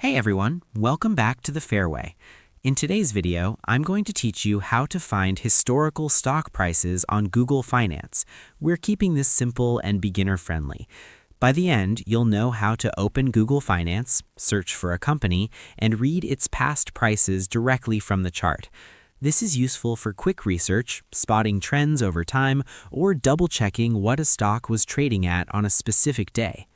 Hey everyone, welcome back to the Fairway. In today's video, I'm going to teach you how to find historical stock prices on Google Finance. We're keeping this simple and beginner-friendly. By the end, you'll know how to open Google Finance, search for a company, and read its past prices directly from the chart. This is useful for quick research, spotting trends over time, or double-checking what a stock was trading at on a specific day.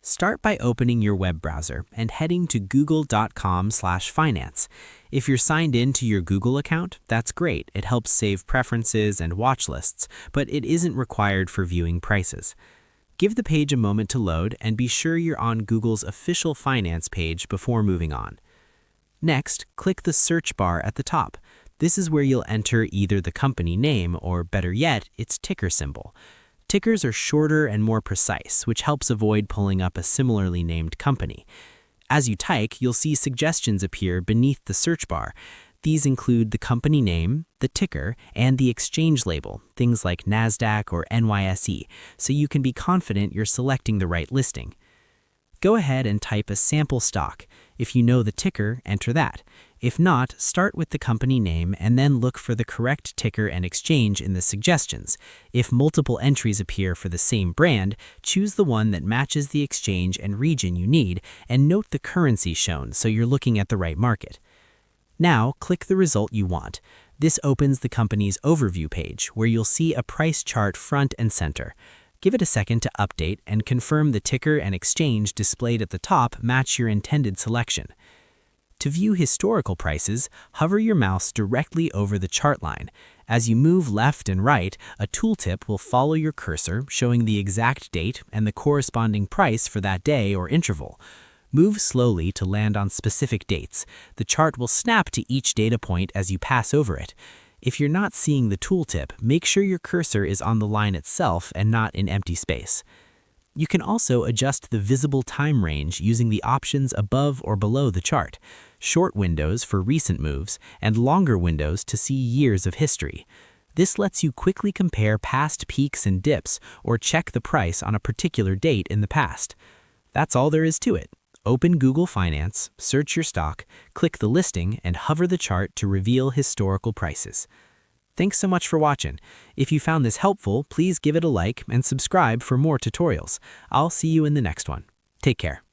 Start by opening your web browser and heading to google.com/finance. If you're signed in to your Google account, that's great. It helps save preferences and watch lists, but it isn't required for viewing prices. Give the page a moment to load and be sure you're on Google's official finance page before moving on. Next, click the search bar at the top. This is where you'll enter either the company name or, better yet, its ticker symbol. Tickers are shorter and more precise, which helps avoid pulling up a similarly named company. As you type, you'll see suggestions appear beneath the search bar. These include the company name, the ticker, and the exchange label, things like NASDAQ or NYSE, so you can be confident you're selecting the right listing. Go ahead and type a sample stock. If you know the ticker, enter that. If not, start with the company name and then look for the correct ticker and exchange in the suggestions. If multiple entries appear for the same brand, choose the one that matches the exchange and region you need, and note the currency shown so you're looking at the right market. Now, click the result you want. This opens the company's overview page, where you'll see a price chart front and center. Give it a second to update and confirm the ticker and exchange displayed at the top match your intended selection. To view historical prices, hover your mouse directly over the chart line. As you move left and right, a tooltip will follow your cursor, showing the exact date and the corresponding price for that day or interval. Move slowly to land on specific dates. The chart will snap to each data point as you pass over it. If you're not seeing the tooltip, make sure your cursor is on the line itself and not in empty space. You can also adjust the visible time range using the options above or below the chart. Short windows for recent moves, and longer windows to see years of history. This lets you quickly compare past peaks and dips or check the price on a particular date in the past. That's all there is to it. Open Google Finance, search your stock, click the listing, and hover the chart to reveal historical prices. Thanks so much for watching. If you found this helpful, please give it a like and subscribe for more tutorials. I'll see you in the next one. Take care.